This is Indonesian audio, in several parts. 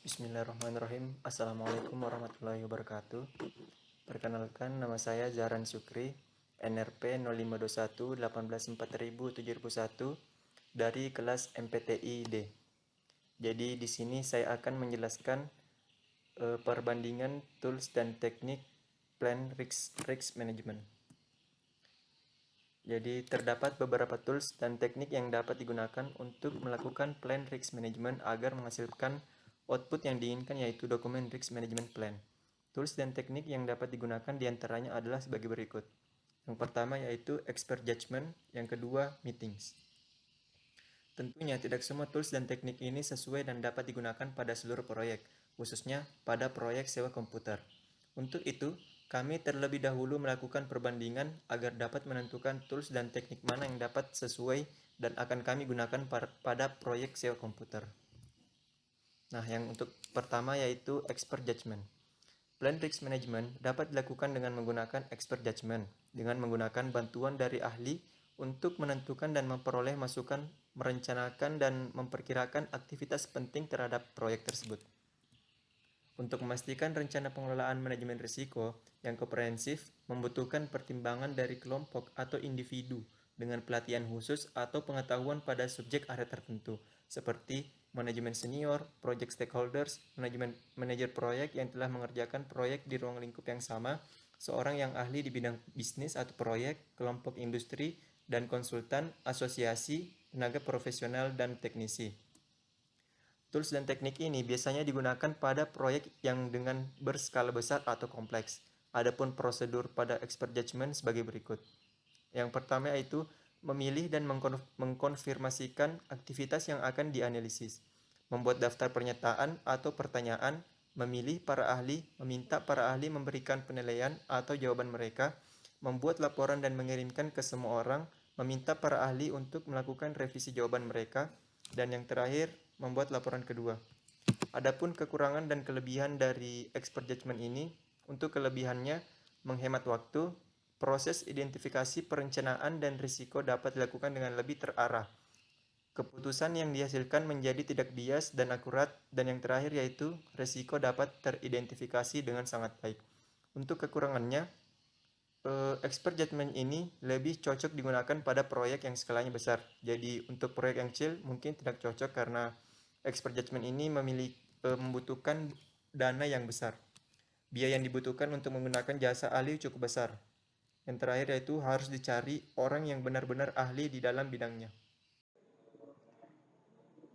Bismillahirrahmanirrahim. Assalamualaikum warahmatullahi wabarakatuh. Perkenalkan, nama saya Zahran Syukri, NRP 0521 dari kelas MPTI-D. Jadi di sini saya akan menjelaskan perbandingan tools dan teknik plan risk management. Jadi terdapat beberapa tools dan teknik yang dapat digunakan untuk melakukan plan risk management agar menghasilkan output yang diinginkan, yaitu dokumen risk management plan. Tools dan teknik yang dapat digunakan diantaranya adalah sebagai berikut. Yang pertama yaitu expert judgment, yang kedua meetings. Tentunya tidak semua tools dan teknik ini sesuai dan dapat digunakan pada seluruh proyek, khususnya pada proyek sewa komputer. Untuk itu, kami terlebih dahulu melakukan perbandingan agar dapat menentukan tools dan teknik mana yang dapat sesuai dan akan kami gunakan pada proyek sewa komputer. Nah, yang untuk pertama yaitu expert judgment. Plan risk management dapat dilakukan dengan menggunakan expert judgment, dengan menggunakan bantuan dari ahli untuk menentukan dan memperoleh masukan, merencanakan dan memperkirakan aktivitas penting terhadap proyek tersebut. Untuk memastikan rencana pengelolaan manajemen risiko yang komprehensif membutuhkan pertimbangan dari kelompok atau individu dengan pelatihan khusus atau pengetahuan pada subjek area tertentu, seperti manajemen senior, project stakeholders, manajer proyek yang telah mengerjakan proyek di ruang lingkup yang sama, seorang yang ahli di bidang bisnis atau proyek, kelompok industri, dan konsultan, asosiasi, tenaga profesional, dan teknisi. Tools dan teknik ini biasanya digunakan pada proyek yang dengan berskala besar atau kompleks. Adapun prosedur pada expert judgment sebagai berikut. Yang pertama yaitu memilih dan mengkonfirmasikan aktivitas yang akan dianalisis, membuat daftar pernyataan atau pertanyaan, memilih para ahli, meminta para ahli memberikan penilaian atau jawaban mereka, membuat laporan dan mengirimkan ke semua orang, meminta para ahli untuk melakukan revisi jawaban mereka, dan yang terakhir, membuat laporan kedua. Adapun kekurangan dan kelebihan dari expert judgment ini, untuk kelebihannya menghemat waktu, proses identifikasi perencanaan dan risiko dapat dilakukan dengan lebih terarah. Keputusan yang dihasilkan menjadi tidak bias dan akurat, dan yang terakhir yaitu risiko dapat teridentifikasi dengan sangat baik. Untuk kekurangannya, expert judgment ini lebih cocok digunakan pada proyek yang skalanya besar. Jadi untuk proyek yang kecil mungkin tidak cocok karena expert judgment ini membutuhkan dana yang besar. Biaya yang dibutuhkan untuk menggunakan jasa ahli cukup besar. Yang terakhir yaitu harus dicari orang yang benar-benar ahli di dalam bidangnya.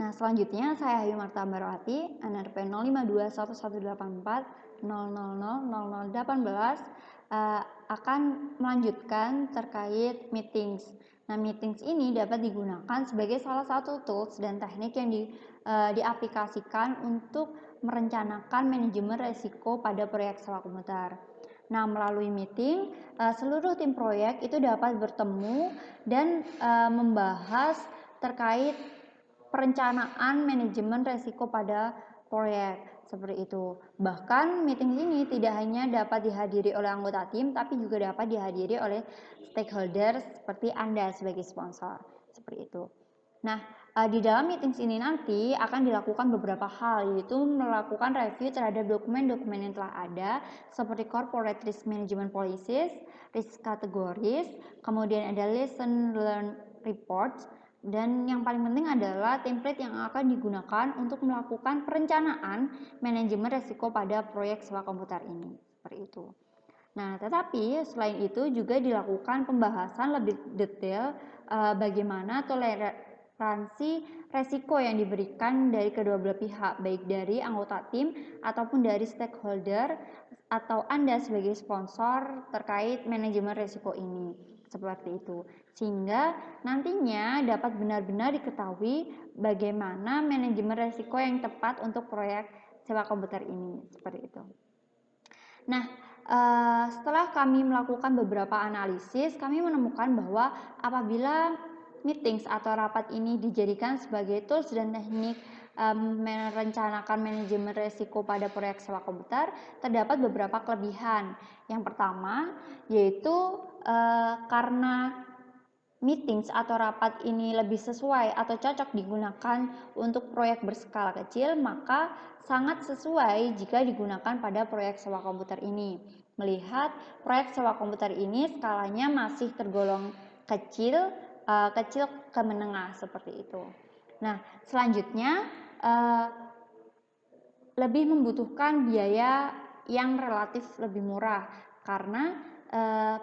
Nah, selanjutnya saya Ayu Marta Barwati, NRP 052118000018 akan melanjutkan terkait meetings. Nah, meetings ini dapat digunakan sebagai salah satu tools dan teknik yang diaplikasikan untuk merencanakan manajemen risiko pada proyek sewa komputer. Nah, melalui meeting, seluruh tim proyek itu dapat bertemu dan membahas terkait perencanaan manajemen risiko pada proyek seperti itu. Bahkan meeting ini tidak hanya dapat dihadiri oleh anggota tim, tapi juga dapat dihadiri oleh stakeholder seperti Anda sebagai sponsor seperti itu. Nah, di dalam meeting ini nanti akan dilakukan beberapa hal, yaitu melakukan review terhadap dokumen-dokumen yang telah ada seperti corporate risk management policies, risk categories, kemudian ada lesson learned reports, dan yang paling penting adalah template yang akan digunakan untuk melakukan perencanaan manajemen risiko pada proyek sewa komputer ini. Seperti itu. Nah, tetapi selain itu juga dilakukan pembahasan lebih detail bagaimana toleransi resiko yang diberikan dari kedua belah pihak, baik dari anggota tim ataupun dari stakeholder atau Anda sebagai sponsor terkait manajemen risiko ini. Seperti itu. Sehingga nantinya dapat benar-benar diketahui bagaimana manajemen risiko yang tepat untuk proyek sewa komputer ini. Seperti itu. Nah, setelah kami melakukan beberapa analisis, kami menemukan bahwa apabila meetings atau rapat ini dijadikan sebagai tools dan teknik merencanakan manajemen risiko pada proyek sewa komputer, terdapat beberapa kelebihan. Yang pertama yaitu karena meetings atau rapat ini lebih sesuai atau cocok digunakan untuk proyek berskala kecil, maka sangat sesuai jika digunakan pada proyek sewa komputer ini. Melihat proyek sewa komputer ini skalanya masih tergolong kecil, kecil ke menengah seperti itu. Nah, selanjutnya lebih membutuhkan biaya yang relatif lebih murah karena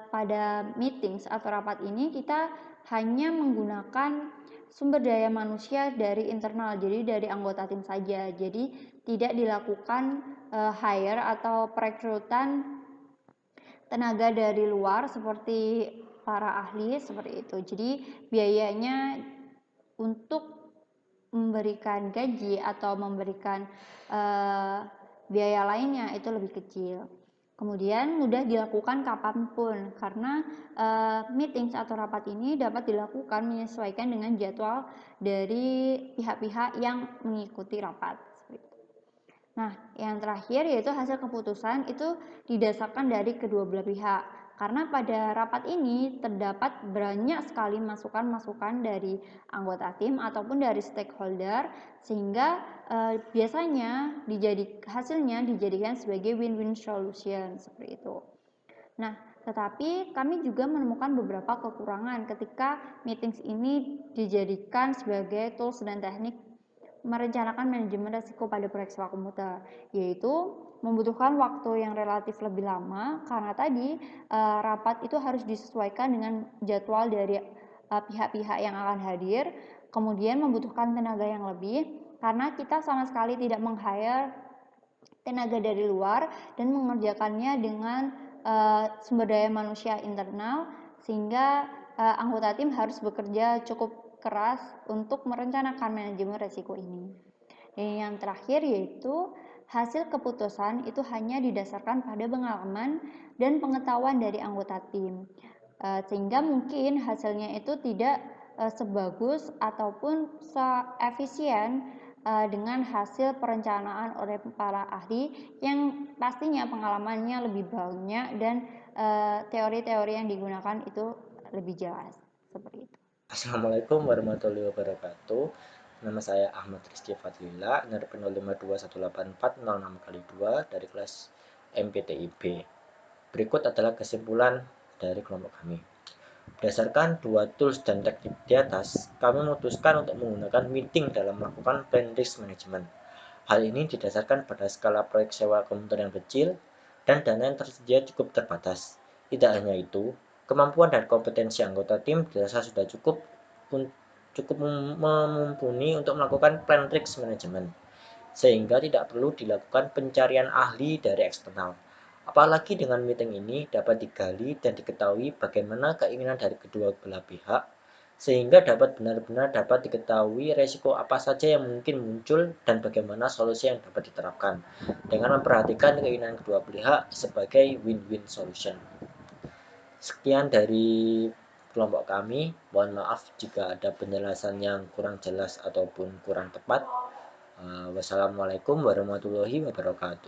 pada meetings atau rapat ini kita hanya menggunakan sumber daya manusia dari internal, jadi dari anggota tim saja. Jadi tidak dilakukan hire atau perekrutan tenaga dari luar seperti para ahli seperti itu. Jadi biayanya untuk memberikan gaji atau memberikan biaya lainnya itu lebih kecil. Kemudian mudah dilakukan kapanpun karena meetings atau rapat ini dapat dilakukan menyesuaikan dengan jadwal dari pihak-pihak yang mengikuti rapat. Nah, yang terakhir yaitu hasil keputusan itu didasarkan dari kedua belah pihak. Karena pada rapat ini terdapat banyak sekali masukan-masukan dari anggota tim ataupun dari stakeholder sehingga biasanya hasilnya dijadikan sebagai win-win solution seperti itu. Nah, tetapi kami juga menemukan beberapa kekurangan ketika meetings ini dijadikan sebagai tools dan teknik merencanakan manajemen risiko pada proyek sewa komputer, yaitu membutuhkan waktu yang relatif lebih lama karena tadi rapat itu harus disesuaikan dengan jadwal dari pihak-pihak yang akan hadir, kemudian membutuhkan tenaga yang lebih karena kita sama sekali tidak meng-hire tenaga dari luar dan mengerjakannya dengan sumber daya manusia internal sehingga anggota tim harus bekerja cukup keras untuk merencanakan manajemen resiko ini. Dan yang terakhir yaitu hasil keputusan itu hanya didasarkan pada pengalaman dan pengetahuan dari anggota tim. Sehingga mungkin hasilnya itu tidak sebagus ataupun seefisien dengan hasil perencanaan oleh para ahli yang pastinya pengalamannya lebih banyak dan teori-teori yang digunakan itu lebih jelas seperti itu. Assalamualaikum warahmatullahi wabarakatuh. Nama saya Ahmad Rizky Fadlila, NRP 05218406x2 dari kelas MPTIB. Berikut adalah kesimpulan dari kelompok kami. Berdasarkan dua tools dan teknik di atas, kami memutuskan untuk menggunakan meeting dalam melakukan plan risk management. Hal ini didasarkan pada skala proyek sewa komputer yang kecil dan dana yang tersedia cukup terbatas. Tidak hanya itu, kemampuan dan kompetensi anggota tim dirasa sudah cukup mumpuni untuk melakukan plan risk management, sehingga tidak perlu dilakukan pencarian ahli dari eksternal. Apalagi dengan meeting ini dapat digali dan diketahui bagaimana keinginan dari kedua belah pihak, sehingga dapat benar-benar dapat diketahui resiko apa saja yang mungkin muncul dan bagaimana solusi yang dapat diterapkan, dengan memperhatikan keinginan kedua pihak sebagai win-win solution. Sekian dari kelompok kami, mohon maaf jika ada penjelasan yang kurang jelas ataupun kurang tepat. Wassalamualaikum warahmatullahi wabarakatuh.